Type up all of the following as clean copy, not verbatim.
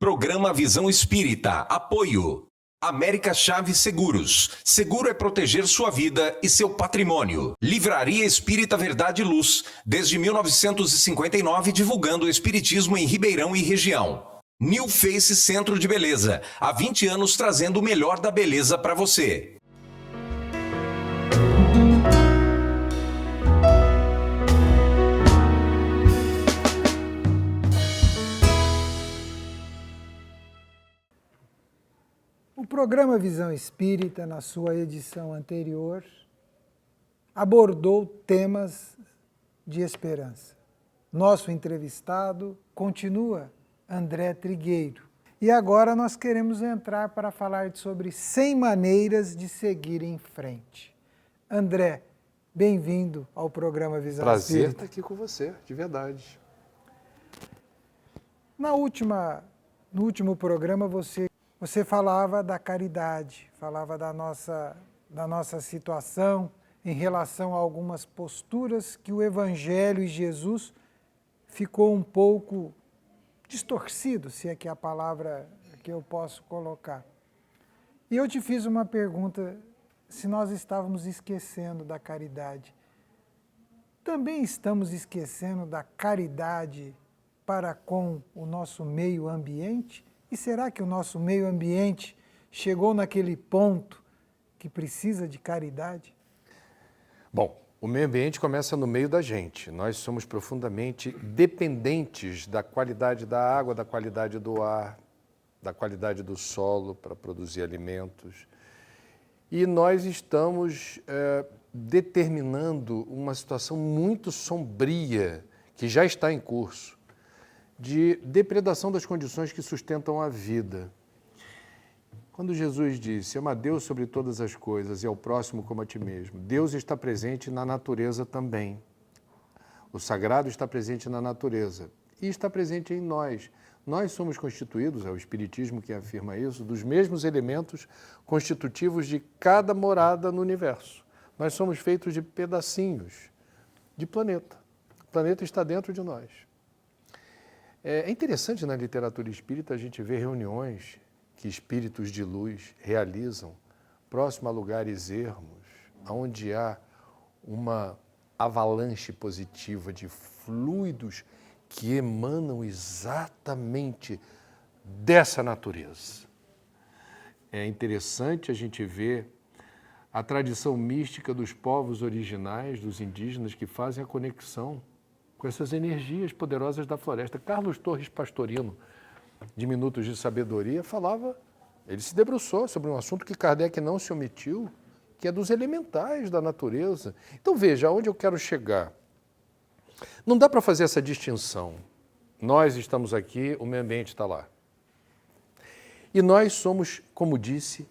Programa Visão Espírita. Apoio. América Chaves Seguros. Seguro é proteger sua vida e seu patrimônio. Livraria Espírita Verdade e Luz. Desde 1959, divulgando o espiritismo em Ribeirão e região. New Face Centro de Beleza. Há 20 anos trazendo o melhor da beleza para você. O programa Visão Espírita, na sua edição anterior, abordou temas de esperança. Nosso entrevistado continua André Trigueiro. E agora nós queremos entrar para falar sobre 100 maneiras de seguir em frente. André, bem-vindo ao programa Visão Espírita. Prazer estar aqui com você, de verdade. No último programa você falava da caridade, falava da nossa situação em relação a algumas posturas que o Evangelho e Jesus ficou um pouco distorcido, se é que é a palavra que eu posso colocar. E eu te fiz uma pergunta, se nós estávamos esquecendo da caridade. Também estamos esquecendo da caridade para com o nosso meio ambiente? E será que o nosso meio ambiente chegou naquele ponto que precisa de caridade? Bom, o meio ambiente começa no meio da gente. Nós somos profundamente dependentes da qualidade da água, da qualidade do ar, da qualidade do solo para produzir alimentos. E nós estamos determinando uma situação muito sombria que já está em curso, de depredação das condições que sustentam a vida. Quando Jesus disse, ama a Deus sobre todas as coisas e ao próximo como a ti mesmo, Deus está presente na natureza também. O sagrado está presente na natureza e está presente em nós. Nós somos constituídos, é o Espiritismo que afirma isso, dos mesmos elementos constitutivos de cada morada no universo. Nós somos feitos de pedacinhos de planeta. O planeta está dentro de nós. É interessante na literatura espírita a gente ver reuniões que espíritos de luz realizam próximo a lugares ermos, onde há uma avalanche positiva de fluidos que emanam exatamente dessa natureza. É interessante a gente ver a tradição mística dos povos originais, dos indígenas, que fazem a conexão com essas energias poderosas da floresta. Carlos Torres Pastorino, de Minutos de Sabedoria, ele se debruçou sobre um assunto que Kardec não se omitiu, que é dos elementais da natureza. Então veja, aonde eu quero chegar. Não dá para fazer essa distinção. Nós estamos aqui, o meio ambiente está lá. E nós somos, como disse,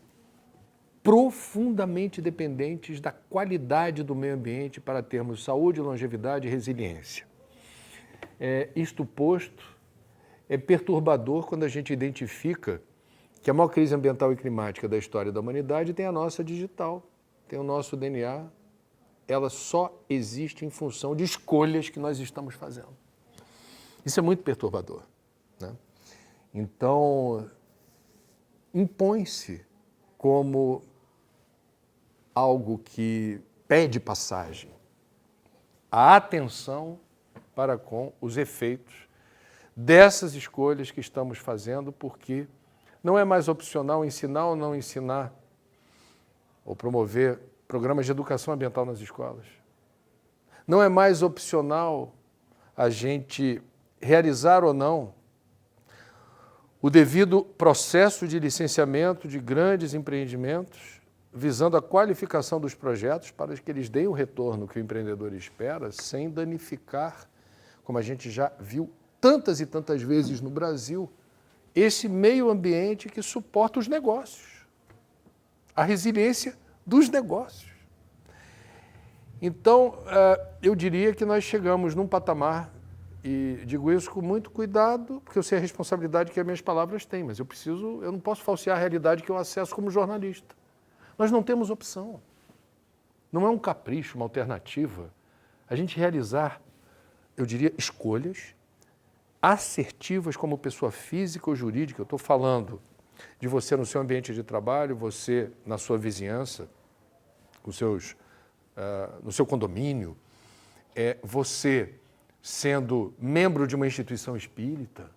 profundamente dependentes da qualidade do meio ambiente para termos saúde, longevidade e resiliência. Isto posto, é perturbador quando a gente identifica que a maior crise ambiental e climática da história da humanidade tem a nossa digital, tem o nosso DNA, ela só existe em função de escolhas que nós estamos fazendo. Isso é muito perturbador, né? Então, impõe-se como algo que pede passagem a atenção para com os efeitos dessas escolhas que estamos fazendo, porque não é mais opcional ensinar ou não ensinar, ou promover programas de educação ambiental nas escolas. Não é mais opcional a gente realizar ou não o devido processo de licenciamento de grandes empreendimentos, visando a qualificação dos projetos para que eles deem o retorno que o empreendedor espera, sem danificar, como a gente já viu tantas e tantas vezes no Brasil, esse meio ambiente que suporta os negócios, a resiliência dos negócios. Então, eu diria que nós chegamos num patamar, e digo isso com muito cuidado, porque eu sei a responsabilidade que as minhas palavras têm, mas eu não posso falsear a realidade que eu acesso como jornalista. Nós não temos opção. Não é um capricho, uma alternativa, a gente realizar, eu diria, escolhas assertivas como pessoa física ou jurídica. Eu estou falando de você no seu ambiente de trabalho, você na sua vizinhança, no seu condomínio, você sendo membro de uma instituição espírita,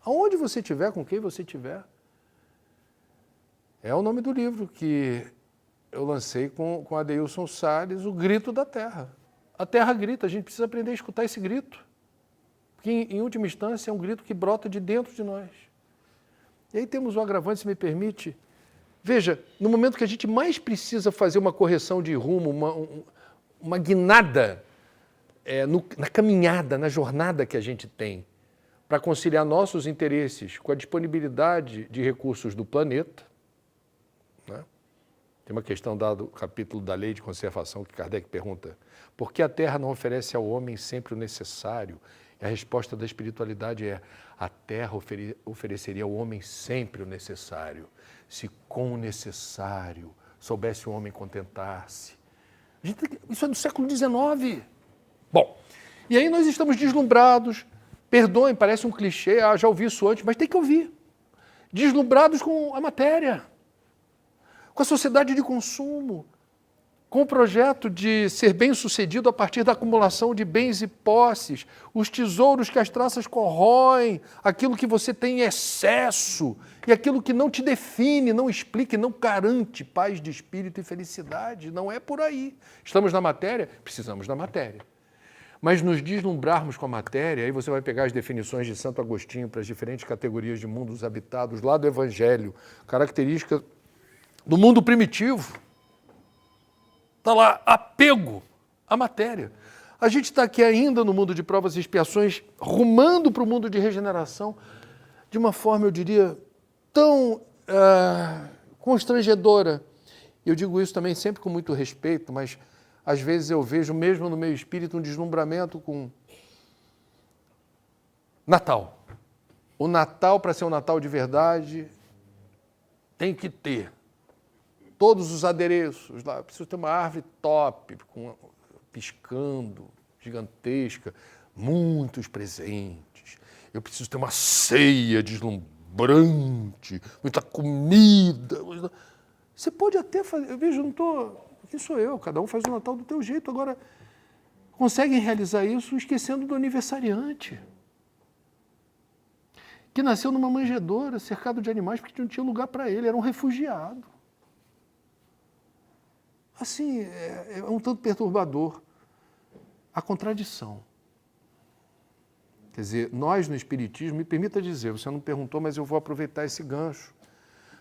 aonde você estiver, com quem você estiver. É o nome do livro que eu lancei com Adeilson Salles, O Grito da Terra. A Terra grita, a gente precisa aprender a escutar esse grito. Porque, em última instância, é um grito que brota de dentro de nós. E aí temos o agravante, se me permite. Veja, no momento que a gente mais precisa fazer uma correção de rumo, uma guinada na caminhada, na jornada que a gente tem, para conciliar nossos interesses com a disponibilidade de recursos do planeta, né? Tem uma questão dada no capítulo da Lei de Conservação que Kardec pergunta: por que a Terra não oferece ao homem sempre o necessário? E a resposta da espiritualidade é: a Terra ofereceria ao homem sempre o necessário, se com o necessário soubesse o homem contentar-se. Isso é do século XIX. Bom, e aí nós estamos deslumbrados, perdoem, parece um clichê, já ouvi isso antes, mas tem que ouvir. Deslumbrados com a matéria, com a sociedade de consumo, com o projeto de ser bem-sucedido a partir da acumulação de bens e posses, os tesouros que as traças corroem, aquilo que você tem em excesso e aquilo que não te define, não explica e não garante paz de espírito e felicidade. Não é por aí. Estamos na matéria? Precisamos da matéria. Mas nos deslumbrarmos com a matéria, aí você vai pegar as definições de Santo Agostinho para as diferentes categorias de mundos habitados, lá do Evangelho, características do mundo primitivo. Está lá, apego à matéria. A gente está aqui ainda no mundo de provas e expiações, rumando para o mundo de regeneração, de uma forma, eu diria, tão constrangedora. Eu digo isso também sempre com muito respeito, mas às vezes eu vejo, mesmo no meu espírito, um deslumbramento com Natal. O Natal, para ser um Natal de verdade, tem que ter todos os adereços lá. Eu preciso ter uma árvore top, piscando, gigantesca, muitos presentes. Eu preciso ter uma ceia deslumbrante, muita comida. Você pode até fazer, eu vejo, não estou... Aqui sou eu, cada um faz o Natal do teu jeito. Agora, conseguem realizar isso esquecendo do aniversariante, que nasceu numa manjedoura, cercado de animais, porque não tinha lugar para ele, era um refugiado. Assim, é um tanto perturbador a contradição. Quer dizer, nós no Espiritismo, me permita dizer, você não perguntou, mas eu vou aproveitar esse gancho.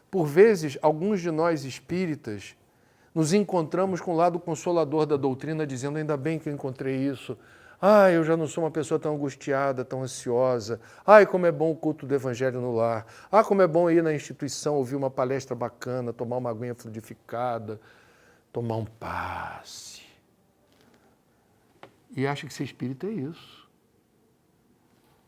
Por vezes, alguns de nós espíritas nos encontramos com o lado consolador da doutrina, dizendo: ainda bem que eu encontrei isso. Eu já não sou uma pessoa tão angustiada, tão ansiosa. Como é bom o culto do Evangelho no lar. Como é bom ir na instituição, ouvir uma palestra bacana, tomar uma aguinha fluidificada, tomar um passe. E acha que ser espírita é isso.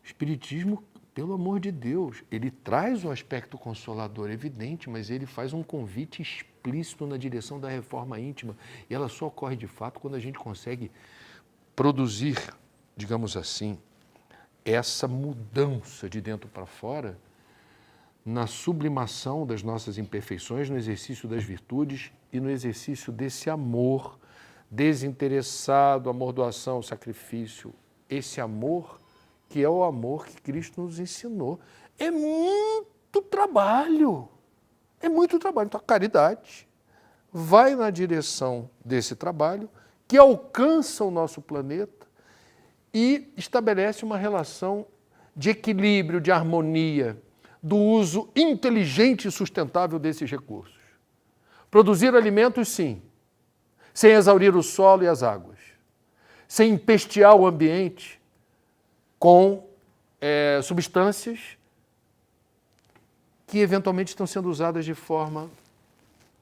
Espiritismo, pelo amor de Deus, ele traz o aspecto consolador evidente, mas ele faz um convite explícito na direção da reforma íntima. E ela só ocorre de fato quando a gente consegue produzir, digamos assim, essa mudança de dentro para fora, na sublimação das nossas imperfeições, no exercício das virtudes e no exercício desse amor desinteressado, amor, doação, sacrifício. Esse amor que é o amor que Cristo nos ensinou. É muito trabalho. É muito trabalho. Então, a caridade vai na direção desse trabalho, que alcança o nosso planeta e estabelece uma relação de equilíbrio, de harmonia, do uso inteligente e sustentável desses recursos. Produzir alimentos, sim, sem exaurir o solo e as águas, sem empestear o ambiente com substâncias que eventualmente estão sendo usadas de forma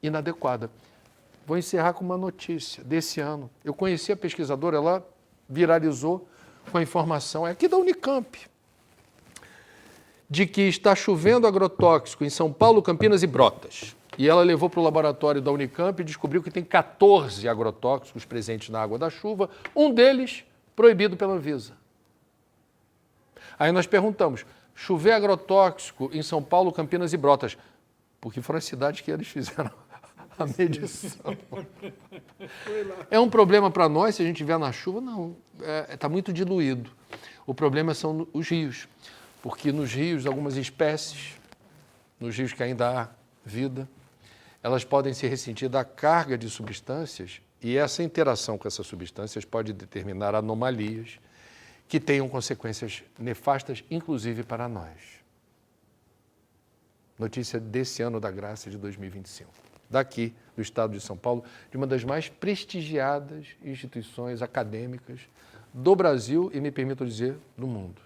inadequada. Vou encerrar com uma notícia desse ano. Eu conheci a pesquisadora, ela viralizou com a informação, é aqui da Unicamp, de que está chovendo agrotóxico em São Paulo, Campinas e Brotas. E ela levou para o laboratório da Unicamp e descobriu que tem 14 agrotóxicos presentes na água da chuva, um deles proibido pela Anvisa. Aí nós perguntamos, chover agrotóxico em São Paulo, Campinas e Brotas, porque foram as cidades que eles fizeram a medição. É um problema para nós se a gente estiver na chuva? Não, está muito diluído. O problema são os rios, porque nos rios, algumas espécies, nos rios que ainda há vida, elas podem se ressentir da carga de substâncias e essa interação com essas substâncias pode determinar anomalias que tenham consequências nefastas, inclusive para nós. Notícia desse ano da graça de 2025. Daqui, do estado de São Paulo, de uma das mais prestigiadas instituições acadêmicas do Brasil e, me permito dizer, do mundo.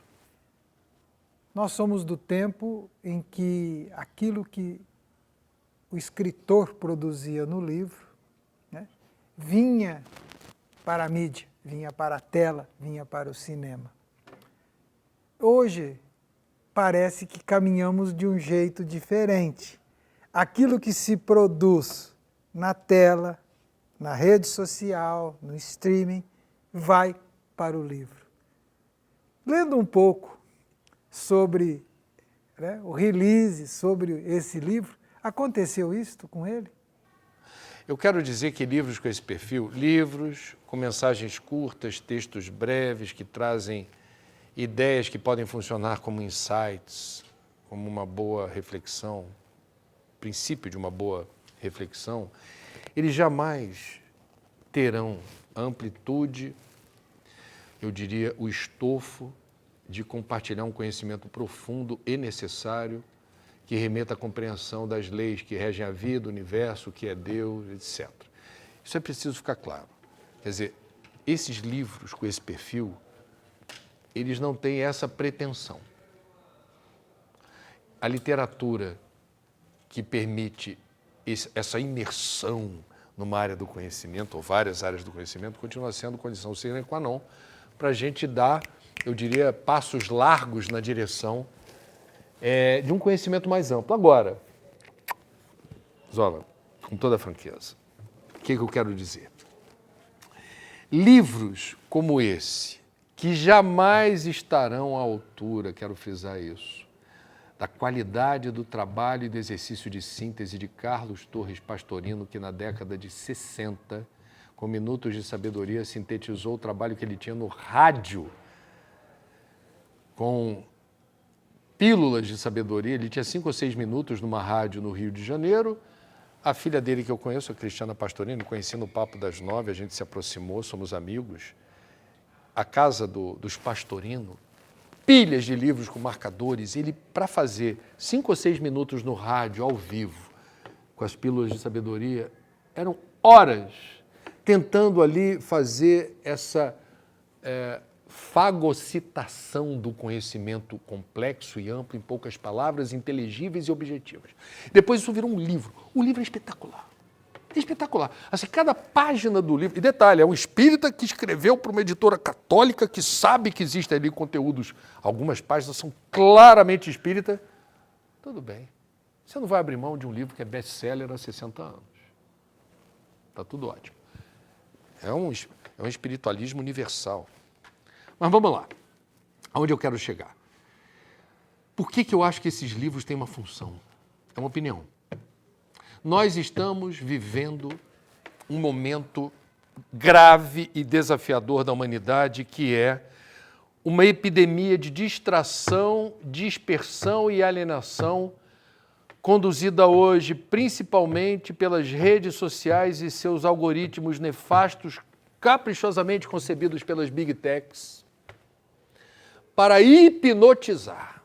Nós somos do tempo em que aquilo que o escritor produzia no livro, né, vinha para a mídia, vinha para a tela, vinha para o cinema. Hoje, parece que caminhamos de um jeito diferente. Aquilo que se produz na tela, na rede social, no streaming, vai para o livro. Lendo um pouco sobre, né, o release, sobre esse livro, aconteceu isto com ele? Eu quero dizer que livros com esse perfil, livros com mensagens curtas, textos breves que trazem ideias que podem funcionar como insights, como uma boa reflexão, princípio de uma boa reflexão, eles jamais terão a amplitude, eu diria, o estofo de compartilhar um conhecimento profundo e necessário que remeta à compreensão das leis que regem a vida, o universo, o que é Deus, etc. Isso é preciso ficar claro. Quer dizer, esses livros com esse perfil, eles não têm essa pretensão. A literatura que permite essa imersão numa área do conhecimento, ou várias áreas do conhecimento, continua sendo condição sine qua non para a gente dar, eu diria, passos largos na direção de um conhecimento mais amplo. Agora, Zola, com toda a franqueza, o que eu quero dizer? Livros como esse, que jamais estarão à altura, quero frisar isso, da qualidade do trabalho e do exercício de síntese de Carlos Torres Pastorino, que na década de 60, com Minutos de Sabedoria, sintetizou o trabalho que ele tinha no rádio, com pílulas de sabedoria. Ele tinha 5 ou 6 minutos numa rádio no Rio de Janeiro. A filha dele que eu conheço, a Cristiana Pastorino, conheci no Papo das 9, a gente se aproximou, somos amigos. A casa dos Pastorino, pilhas de livros com marcadores. Ele, para fazer 5 ou 6 minutos no rádio, ao vivo, com as pílulas de sabedoria, eram horas tentando ali fazer essa fagocitação do conhecimento complexo e amplo, em poucas palavras, inteligíveis e objetivas. Depois isso virou um livro. O livro é espetacular. É espetacular. Assim, cada página do livro... E detalhe, é um espírita que escreveu para uma editora católica que sabe que existem ali conteúdos. Algumas páginas são claramente espírita. Tudo bem. Você não vai abrir mão de um livro que é best-seller há 60 anos. Está tudo ótimo. É um espiritualismo universal. Mas vamos lá. Aonde eu quero chegar? Por que eu acho que esses livros têm uma função? É uma opinião. Nós estamos vivendo um momento grave e desafiador da humanidade, que é uma epidemia de distração, dispersão e alienação, conduzida hoje principalmente pelas redes sociais e seus algoritmos nefastos, caprichosamente concebidos pelas Big Techs, para hipnotizar.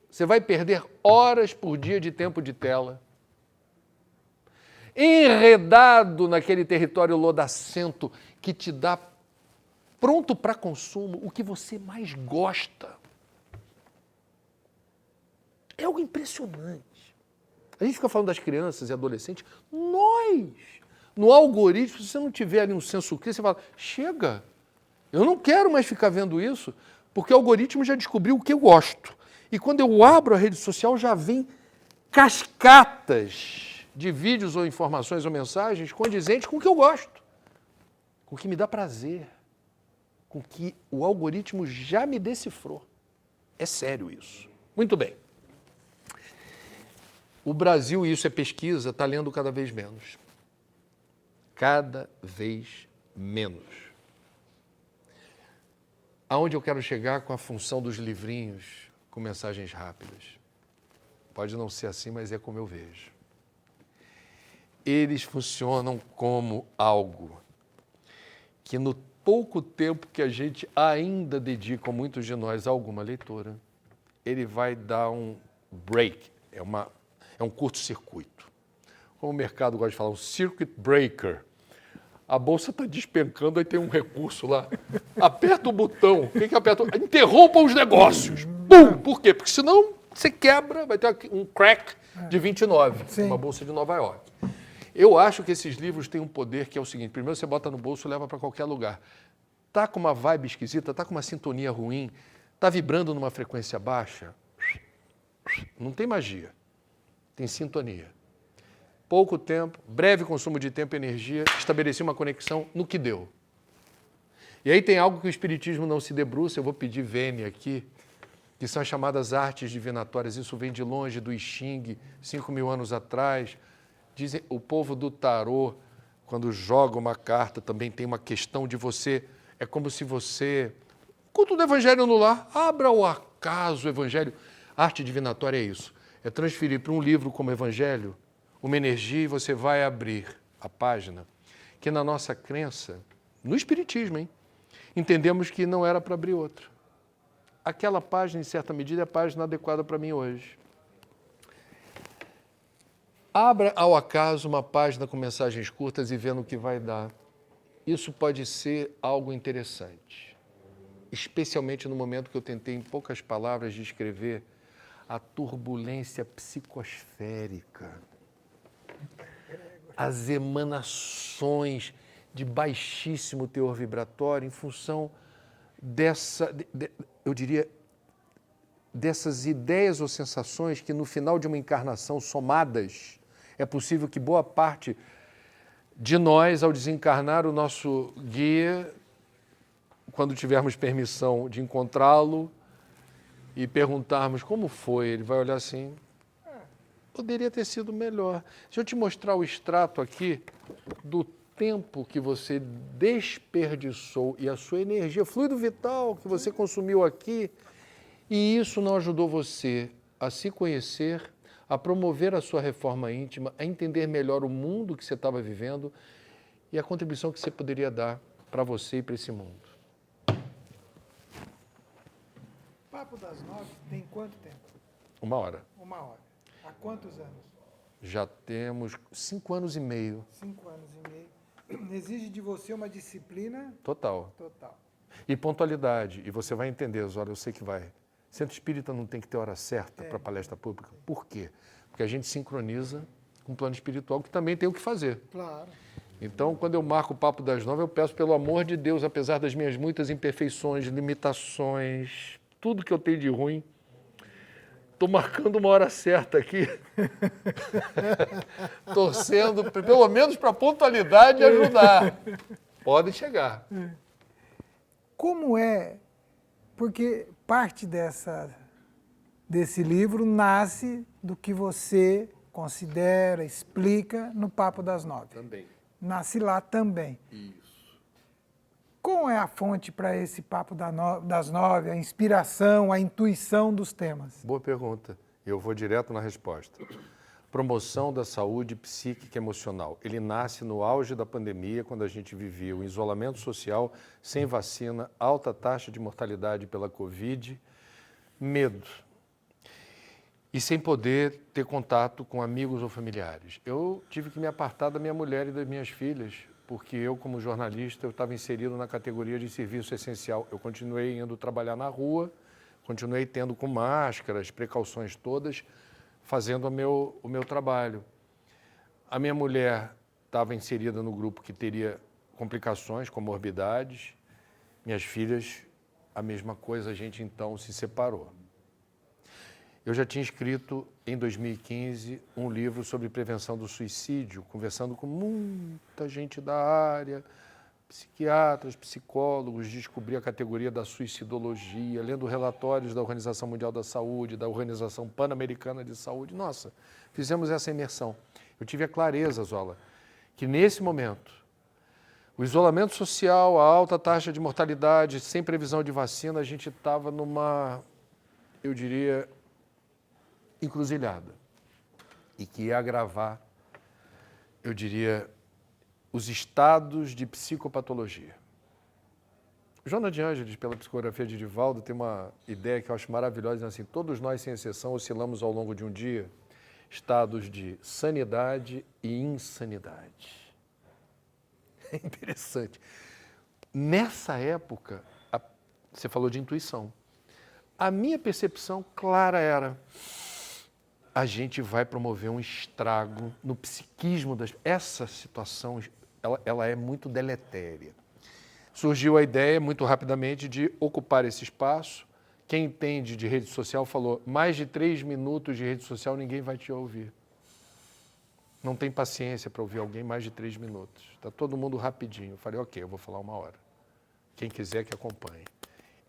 Você vai perder horas por dia de tempo de tela, enredado naquele território lodacento que te dá pronto para consumo o que você mais gosta. É algo impressionante. A gente fica falando das crianças e adolescentes. Nós, no algoritmo, se você não tiver ali um senso crítico, você fala, chega, eu não quero mais ficar vendo isso, porque o algoritmo já descobriu o que eu gosto. E quando eu abro a rede social, já vem cascatas de vídeos ou informações ou mensagens condizentes com o que eu gosto, com o que me dá prazer, com o que o algoritmo já me decifrou. É sério isso. Muito bem. O Brasil, e isso é pesquisa, está lendo cada vez menos. Cada vez menos. Aonde eu quero chegar com a função dos livrinhos com mensagens rápidas? Pode não ser assim, mas é como eu vejo. Eles funcionam como algo que no pouco tempo que a gente ainda dedica, muitos de nós, a alguma leitura, ele vai dar um break, é um curto-circuito. Como o mercado gosta de falar, um circuit breaker. A bolsa está despencando, aí tem um recurso lá. Aperta o botão. O que aperta? Interrompa os negócios. Pum! Por quê? Porque senão você quebra, vai ter um crack de 29, Sim. uma bolsa de Nova York. Eu acho que esses livros têm um poder que é o seguinte: primeiro você bota no bolso e leva para qualquer lugar. Tá com uma vibe esquisita, tá com uma sintonia ruim, tá vibrando numa frequência baixa, não tem magia, tem sintonia. Pouco tempo, breve consumo de tempo e energia, estabeleci uma conexão no que deu. E aí tem algo que o Espiritismo não se debruça, eu vou pedir vênia aqui, que são as chamadas artes divinatórias. Isso vem de longe do I Ching, 5.000 anos atrás. Dizem, o povo do tarô, quando joga uma carta, também tem uma questão de você, é como se você... Culto do Evangelho no lar, abra ao acaso o Evangelho. A arte divinatória é isso, é transferir para um livro como Evangelho uma energia e você vai abrir a página, que na nossa crença, no Espiritismo, entendemos que não era para abrir outra. Aquela página, em certa medida, é a página adequada para mim hoje. Abra ao acaso uma página com mensagens curtas e vê no que vai dar. Isso pode ser algo interessante, especialmente no momento que eu tentei, em poucas palavras, descrever a turbulência psicosférica, as emanações de baixíssimo teor vibratório em função eu diria, dessas ideias ou sensações que no final de uma encarnação somadas, é possível que boa parte de nós, ao desencarnar, o nosso guia, quando tivermos permissão de encontrá-lo e perguntarmos como foi, ele vai olhar assim, poderia ter sido melhor. Deixa eu te mostrar o extrato aqui do tempo que você desperdiçou e a sua energia, fluido vital que você consumiu aqui, e isso não ajudou você a se conhecer, a promover a sua reforma íntima, a entender melhor o mundo que você estava vivendo e a contribuição que você poderia dar para você e para esse mundo. Papo das 9 tem quanto tempo? 1 hora. 1 hora. Há quantos anos? Já temos 5 anos e meio. 5 anos e meio. Exige de você uma disciplina Total. total. E pontualidade. E você vai entender, Zora, eu sei que vai. Centro Espírita não tem que ter hora certa para palestra pública. Por quê? Porque a gente sincroniza com o plano espiritual, que também tem o que fazer. Claro. Então, quando eu marco o Papo das 9, eu peço, pelo amor de Deus, apesar das minhas muitas imperfeições, limitações, tudo que eu tenho de ruim, estou marcando uma hora certa aqui, torcendo, pelo menos para a pontualidade ajudar. Pode chegar. Como é? Porque parte desse livro nasce do que você considera, explica no Papo das 9. Também. Nasce lá também. Isso. Qual é a fonte para esse Papo das 9, a inspiração, a intuição dos temas? Boa pergunta. Eu vou direto na resposta. Promoção da saúde psíquica e emocional. Ele nasce no auge da pandemia, quando a gente vivia o isolamento social, sem vacina, alta taxa de mortalidade pela Covid, medo. E sem poder ter contato com amigos ou familiares. Eu tive que me apartar da minha mulher e das minhas filhas, porque eu, como jornalista, eu estava inserido na categoria de serviço essencial. Eu continuei indo trabalhar na rua, continuei tendo com máscaras, precauções todas, fazendo o meu trabalho. A minha mulher estava inserida no grupo que teria complicações, comorbidades. Minhas filhas, a mesma coisa, a gente então se separou. Eu já tinha escrito, em 2015, um livro sobre prevenção do suicídio, conversando com muita gente da área, Psiquiatras, psicólogos, descobri a categoria da suicidologia, lendo relatórios da Organização Mundial da Saúde, da Organização Pan-Americana de Saúde. Nossa, fizemos essa imersão. Eu tive a clareza, Zola, que nesse momento, o isolamento social, a alta taxa de mortalidade, sem previsão de vacina, a gente estava numa, eu diria, encruzilhada. E que ia agravar, eu diria, os estados de psicopatologia. Joana de Ângeles, pela psicografia de Divaldo, tem uma ideia que eu acho maravilhosa, assim, todos nós, sem exceção, oscilamos ao longo de um dia estados de sanidade e insanidade. É interessante. Nessa época, você falou de intuição. A minha percepção clara era: a gente vai promover um estrago no psiquismo das... Essa situação, ela é muito deletéria. Surgiu a ideia, muito rapidamente, de ocupar esse espaço. Quem entende de rede social falou: mais de 3 minutos de rede social ninguém vai te ouvir. Não tem paciência para ouvir alguém mais de 3 minutos. Está todo mundo rapidinho. Eu falei: ok, eu vou falar 1 hora. Quem quiser que acompanhe.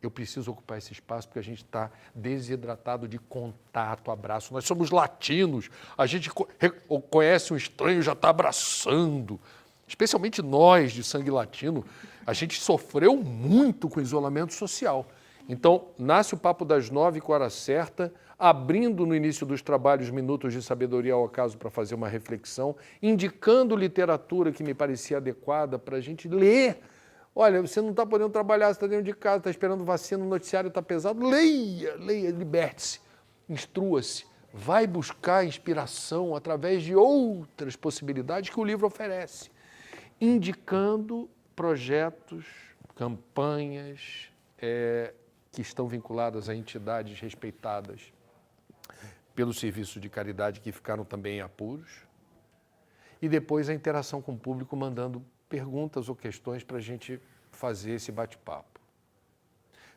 Eu preciso ocupar esse espaço porque a gente está desidratado de contato, abraço. Nós somos latinos, a gente conhece um estranho, já está abraçando. Especialmente nós, de sangue latino, a gente sofreu muito com isolamento social. Então, nasce o Papo das 9 com a hora certa, abrindo no início dos trabalhos minutos de sabedoria ao acaso para fazer uma reflexão, indicando literatura que me parecia adequada para a gente ler. Olha, você não está podendo trabalhar, você está dentro de casa, está esperando vacina, o noticiário está pesado. Leia, liberte-se, instrua-se, vai buscar inspiração através de outras possibilidades que o livro oferece, indicando projetos, campanhas que estão vinculadas a entidades respeitadas pelo serviço de caridade que ficaram também em apuros, e depois a interação com o público mandando perguntas ou questões para a gente fazer esse bate-papo.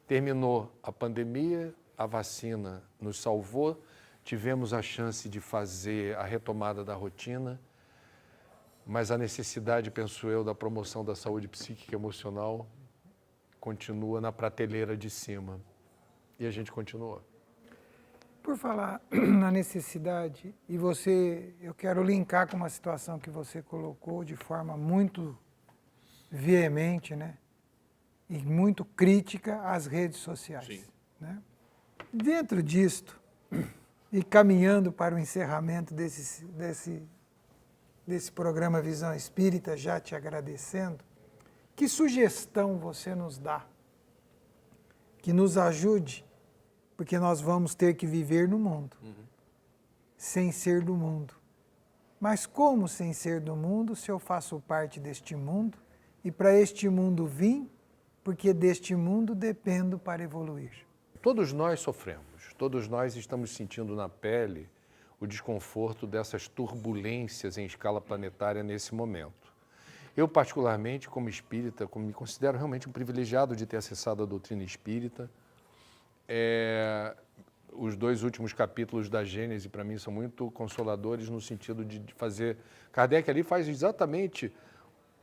Terminou a pandemia, a vacina nos salvou, tivemos a chance de fazer a retomada da rotina, mas a necessidade, penso eu, da promoção da saúde psíquica e emocional continua na prateleira de cima. E a gente continuou. Por falar na necessidade, eu quero linkar com uma situação que você colocou de forma muito veemente, né? E muito crítica às redes sociais. Sim. Né? Dentro disto, e caminhando para o encerramento desse programa Visão Espírita, já te agradecendo, que sugestão você nos dá que nos ajude, porque nós vamos ter que viver no mundo, sem ser do mundo. Mas como sem ser do mundo, se eu faço parte deste mundo, e para este mundo vim, porque deste mundo dependo para evoluir? Todos nós sofremos, todos nós estamos sentindo na pele o desconforto dessas turbulências em escala planetária nesse momento. Eu, particularmente, como espírita, me considero realmente um privilegiado de ter acessado a doutrina espírita. Os 2 últimos capítulos da Gênese, para mim, são muito consoladores no sentido de fazer... Kardec ali faz exatamente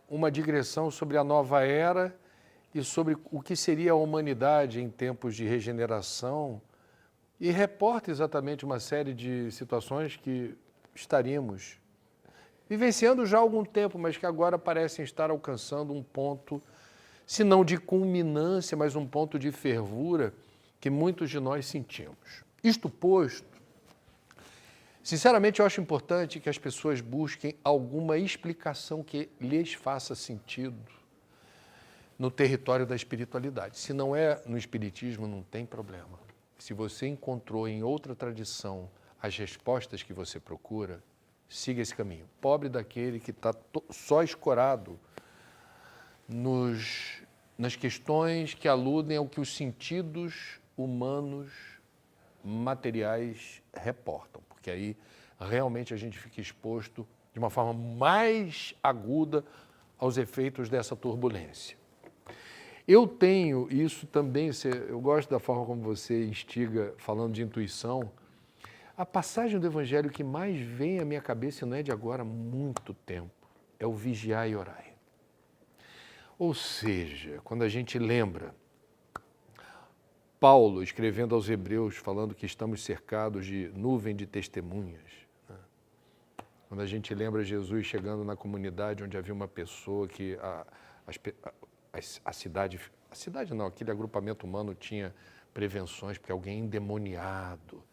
uma digressão sobre a nova era e sobre o que seria a humanidade em tempos de regeneração e reporta exatamente uma série de situações que estaríamos vivenciando já há algum tempo, mas que agora parecem estar alcançando um ponto, se não de culminância, mas um ponto de fervura que muitos de nós sentimos. Isto posto, sinceramente eu acho importante que as pessoas busquem alguma explicação que lhes faça sentido no território da espiritualidade. Se não é no espiritismo, não tem problema. Se você encontrou em outra tradição as respostas que você procura, siga esse caminho. Pobre daquele que está só escorado nas questões que aludem ao que os sentidos humanos materiais reportam, porque aí realmente a gente fica exposto de uma forma mais aguda aos efeitos dessa turbulência. Eu tenho isso também, eu gosto da forma como você instiga, falando de intuição. A passagem do Evangelho que mais vem à minha cabeça, e não é de agora, há muito tempo, é o vigiai e orai. Ou seja, quando a gente lembra Paulo escrevendo aos Hebreus, falando que estamos cercados de nuvem de testemunhas, né? Quando a gente lembra Jesus chegando na comunidade onde havia uma pessoa que a cidade não, aquele agrupamento humano tinha prevenções, porque alguém endemoniado.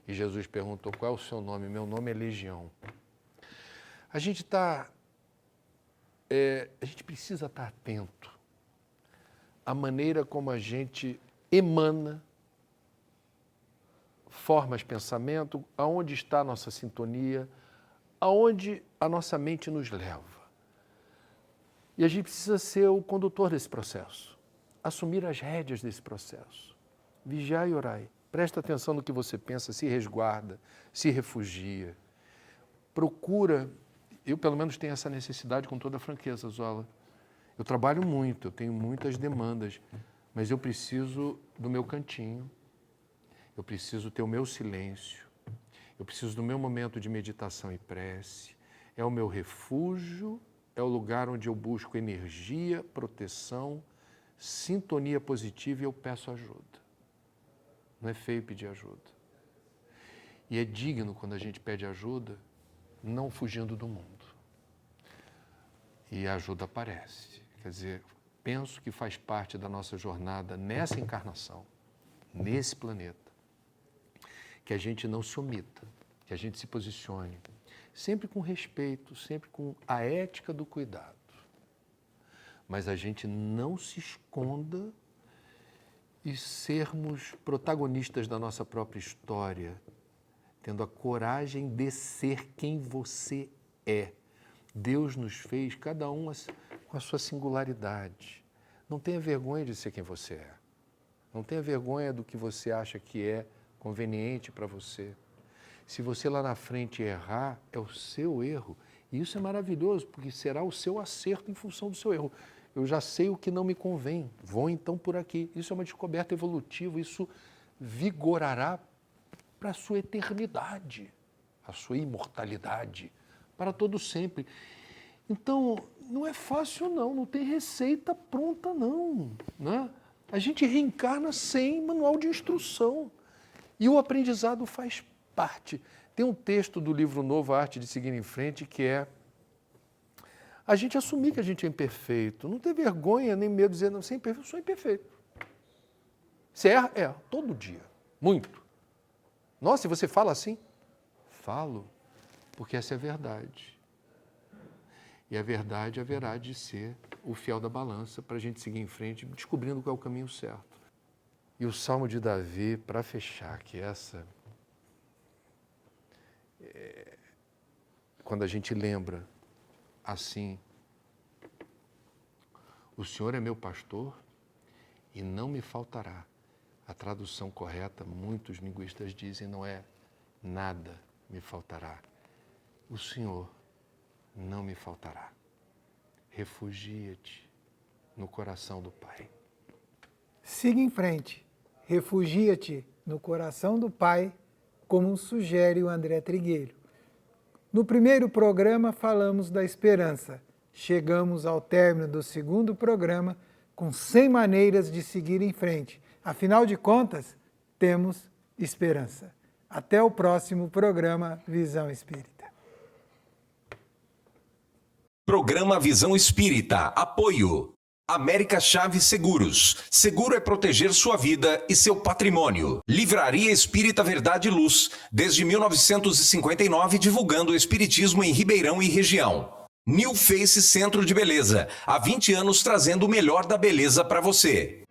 E Jesus perguntou, qual é o seu nome? Meu nome é Legião. A gente precisa estar atento à maneira como a gente emana, formas de pensamento, aonde está a nossa sintonia, aonde a nossa mente nos leva. E a gente precisa ser o condutor desse processo, assumir as rédeas desse processo. Vigiai e orai. Presta atenção no que você pensa, se resguarda, se refugia. Procura, eu pelo menos tenho essa necessidade com toda a franqueza, Zola. Eu trabalho muito, eu tenho muitas demandas, mas eu preciso do meu cantinho, eu preciso ter o meu silêncio, eu preciso do meu momento de meditação e prece. É o meu refúgio, é o lugar onde eu busco energia, proteção, sintonia positiva e eu peço ajuda. Não é feio pedir ajuda. E é digno quando a gente pede ajuda, não fugindo do mundo. E a ajuda aparece. Quer dizer, penso que faz parte da nossa jornada nessa encarnação, nesse planeta, que a gente não se omita, que a gente se posicione, sempre com respeito, sempre com a ética do cuidado. Mas a gente não se esconda e sermos protagonistas da nossa própria história, tendo a coragem de ser quem você é. Deus nos fez, cada um com a sua singularidade. Não tenha vergonha de ser quem você é. Não tenha vergonha do que você acha que é conveniente para você. Se você lá na frente errar, é o seu erro. E isso é maravilhoso, porque será o seu acerto em função do seu erro. Eu já sei o que não me convém, vou então por aqui. Isso é uma descoberta evolutiva, isso vigorará para a sua eternidade, a sua imortalidade, para todo sempre. Então, não é fácil não tem receita pronta não, né? A gente reencarna sem manual de instrução e o aprendizado faz parte. Tem um texto do livro novo, A Arte de Seguir em Frente, que é a gente assumir que a gente é imperfeito, não ter vergonha nem medo de dizer, não, você é imperfeito, eu sou imperfeito. Você erra? É, todo dia, muito. Nossa, e você fala assim? Falo, porque essa é a verdade. E a verdade haverá de ser o fiel da balança para a gente seguir em frente, descobrindo qual é o caminho certo. E o Salmo de Davi, para fechar, que quando a gente lembra assim, o Senhor é meu pastor e não me faltará. A tradução correta, muitos linguistas dizem, não é nada me faltará. O Senhor não me faltará. Refugia-te no coração do Pai. Siga em frente. Refugia-te no coração do Pai, como sugere o André Trigueiro. No primeiro programa falamos da esperança. Chegamos ao término do segundo programa com 100 maneiras de seguir em frente. Afinal de contas, temos esperança. Até o próximo programa Visão Espírita. Programa Visão Espírita. Apoio. América Chaves Seguros. Seguro é proteger sua vida e seu patrimônio. Livraria Espírita Verdade e Luz. Desde 1959, divulgando o espiritismo em Ribeirão e região. New Face Centro de Beleza. Há 20 anos trazendo o melhor da beleza para você.